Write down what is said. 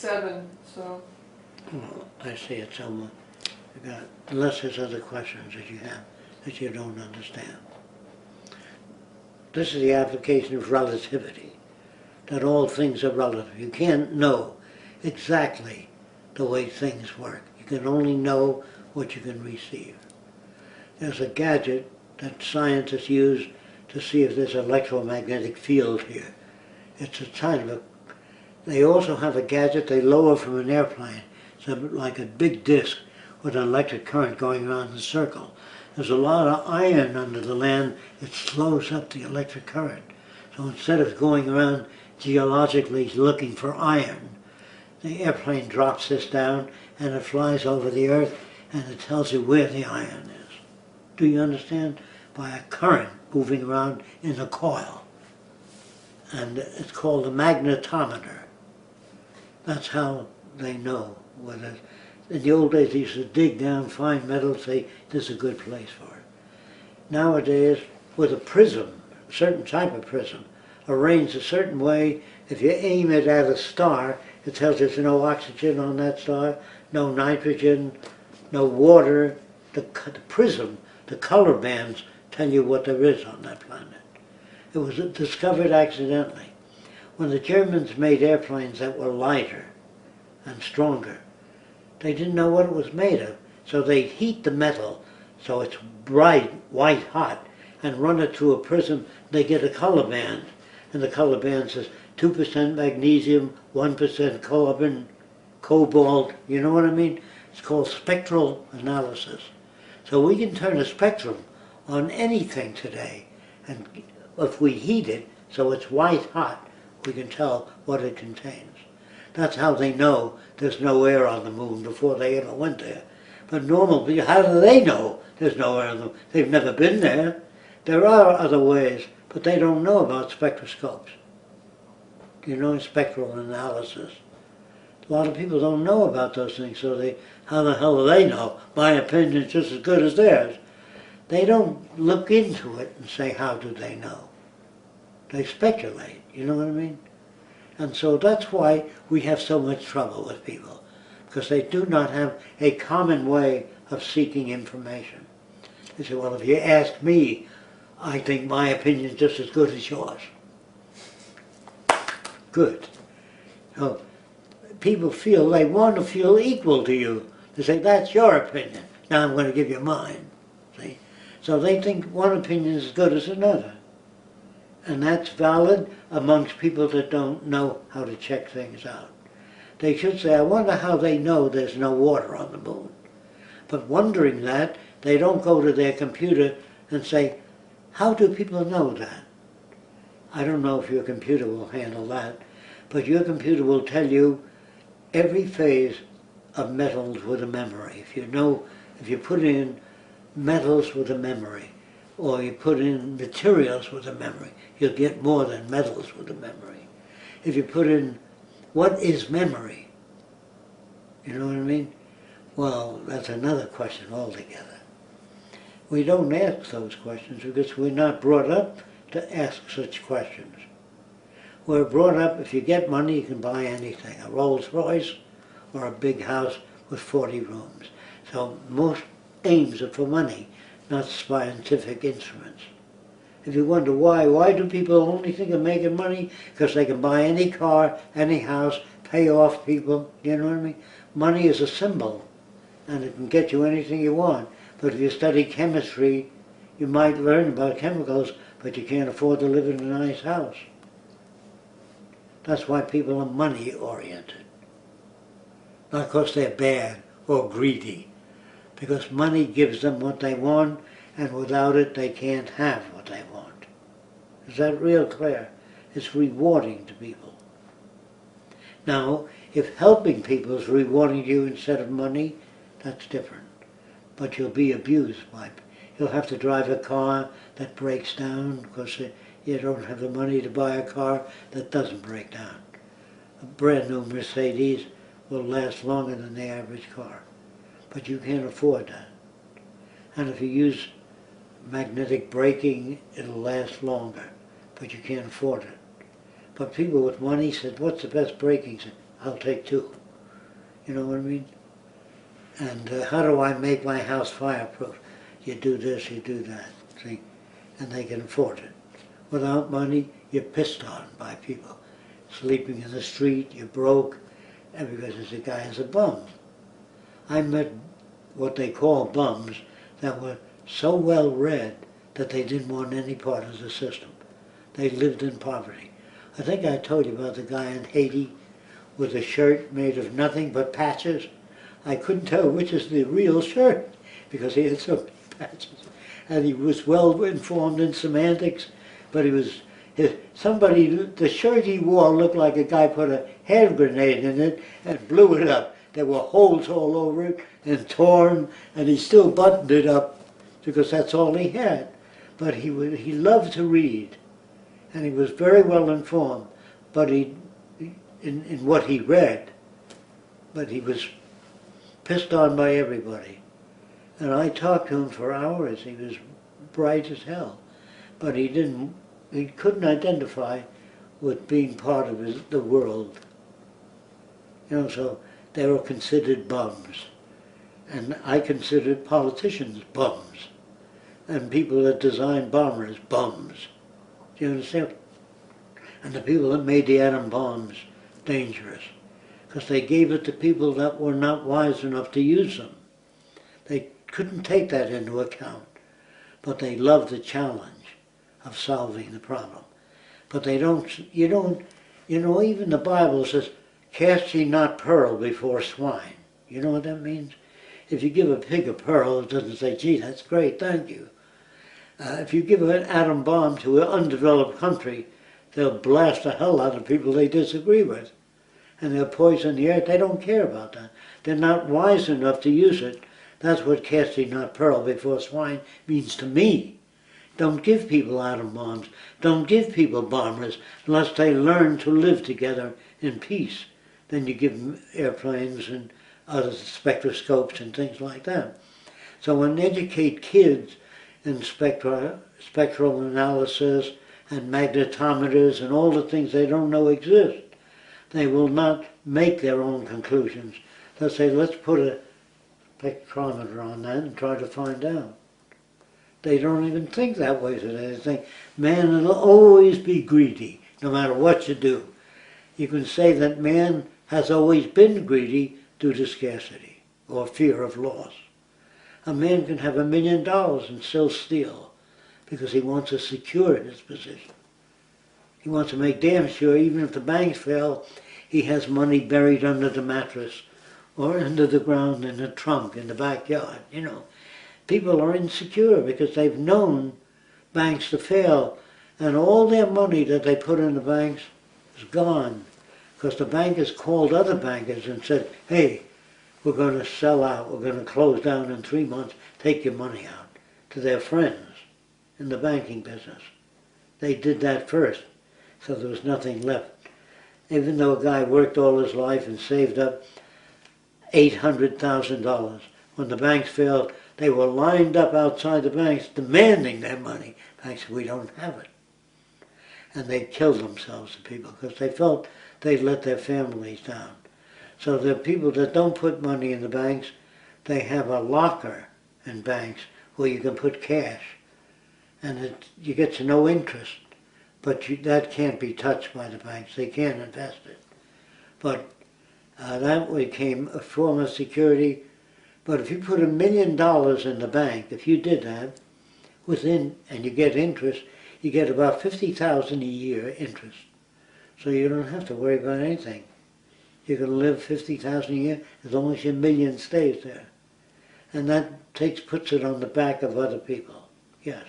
7, so. Well, I see it somewhere. Unless there's other questions that you have that you don't understand. This is the application of relativity, that all things are relative. You can't know exactly the way things work. You can only know what you can receive. There's a gadget that scientists use to see if there's an electromagnetic field here. It's a kind of they also have a gadget they lower from an airplane. It's like a big disc with an electric current going around in a circle. There's a lot of iron under the land. It slows up the electric current. So instead of going around geologically looking for iron, the airplane drops this down and it flies over the earth and it tells you where the iron is. Do you understand? By a current moving around in a coil. And it's called a magnetometer. That's how they know whether. In the old days they used to dig down, find metal, say this is a good place for it. Nowadays, with a prism, a certain type of prism, arranged a certain way, if you aim it at a star, it tells you there's no oxygen on that star, no nitrogen, no water. The prism, the color bands, tell you what there is on that planet. It was discovered accidentally. When the Germans made airplanes that were lighter and stronger, they didn't know what it was made of, so they heat the metal so it's bright, white hot, and run it through a prism. They get a color band, and the color band says 2% magnesium, 1% carbon, cobalt, you know what I mean? It's called spectral analysis. So we can turn a spectrum on anything today, and if we heat it so it's white hot, we can tell what it contains. That's how they know there's no air on the moon before they ever went there. But normal people, how do they know there's no air on the moon? They've never been there. There are other ways, but they don't know about spectroscopes. You know, spectral analysis. A lot of people don't know about those things, so how the hell do they know? My opinion is just as good as theirs. They don't look into it and say, how do they know? They speculate, you know what I mean? And so that's why we have so much trouble with people, because they do not have a common way of seeking information. They say, well, if you ask me, I think my opinion is just as good as yours. Good. So people feel, they want to feel equal to you. They say, that's your opinion. Now I'm going to give you mine. See? So they think one opinion is as good as another. And that's valid amongst people that don't know how to check things out. They should say, I wonder how they know there's no water on the moon. But wondering that, they don't go to their computer and say, how do people know that? I don't know if your computer will handle that, but your computer will tell you every phase of metals with a memory. If you put in metals with a memory, or you put in materials with a memory, you'll get more than metals with a memory. If you put in, what is memory? You know what I mean? Well, that's another question altogether. We don't ask those questions because we're not brought up to ask such questions. We're brought up, if you get money, you can buy anything, a Rolls Royce or a big house with 40 rooms. So most aims are for money, not scientific instruments. If you wonder why do people only think of making money? Because they can buy any car, any house, pay off people, you know what I mean? Money is a symbol, and it can get you anything you want. But if you study chemistry, you might learn about chemicals, but you can't afford to live in a nice house. That's why people are money-oriented. Not because they're bad or greedy. Because money gives them what they want, and without it they can't have what they want. Is that real clear? It's rewarding to people. Now, if helping people is rewarding you instead of money, that's different. But you'll be abused by it. You'll have to drive a car that breaks down because you don't have the money to buy a car that doesn't break down. A brand new Mercedes will last longer than the average car. But you can't afford that. And if you use magnetic braking, it'll last longer, but you can't afford it. But people with money said, what's the best braking? Said, I'll take two. You know what I mean? And how do I make my house fireproof? You do this, you do that, see? And they can afford it. Without money, you're pissed on by people. Sleeping in the street, you're broke, and because the guy is a bum. I met what they call bums that were so well read that they didn't want any part of the system. They lived in poverty. I think I told you about the guy in Haiti with a shirt made of nothing but patches. I couldn't tell which is the real shirt because he had so many patches. And he was well informed in semantics, but he was, the shirt he wore looked like a guy put a hand grenade in it and blew it up. There were holes all over it and torn, and he still buttoned it up because that's all he had. But he loved to read, and he was very well informed, but in what he read, but he was pissed on by everybody. And I talked to him for hours. He was bright as hell, but he couldn't identify with being part of the world. You know, so they were considered bums. And I considered politicians bums. And people that designed bombers, bums. Do you understand? And the people that made the atom bombs, dangerous. Because they gave it to people that were not wise enough to use them. They couldn't take that into account. But they loved the challenge of solving the problem. But they you know, even the Bible says, cast ye not pearl before swine. You know what that means? If you give a pig a pearl, it doesn't say, gee, that's great, thank you. If you give an atom bomb to an undeveloped country, they'll blast the hell out of people they disagree with. And they'll poison the earth. They don't care about that. They're not wise enough to use it. That's what casting not pearl before swine means to me. Don't give people atom bombs. Don't give people bombers unless they learn to live together in peace. Then you give them airplanes and other spectroscopes and things like that. So when educate kids in spectral analysis and magnetometers and all the things they don't know exist, they will not make their own conclusions. They'll say, let's put a spectrometer on that and try to find out. They don't even think that way today. They think man will always be greedy, no matter what you do. You can say that man has always been greedy due to scarcity or fear of loss. A man can have $1 million and still steal because he wants to secure his position. He wants to make damn sure even if the banks fail, he has money buried under the mattress or under the ground in the trunk in the backyard, you know. People are insecure because they've known banks to fail, and all their money that they put in the banks is gone because the bankers called other bankers and said, hey, we're going to sell out, we're going to close down in 3 months, take your money out, to their friends in the banking business. They did that first, so there was nothing left. Even though a guy worked all his life and saved up $800,000, when the banks failed, they were lined up outside the banks demanding their money. Banks said, we don't have it. And they killed themselves, the people, because they felt they'd let their families down. So the people that don't put money in the banks, they have a locker in banks where you can put cash. And you get to no interest. But that can't be touched by the banks. They can't invest it. But that became a form of security. But if you put $1 million in the bank, if you did that, and you get interest, you get about $50,000 a year interest. So you don't have to worry about anything. You can live $50,000 a year as long as your million stays there. And that puts it on the back of other people. Yes.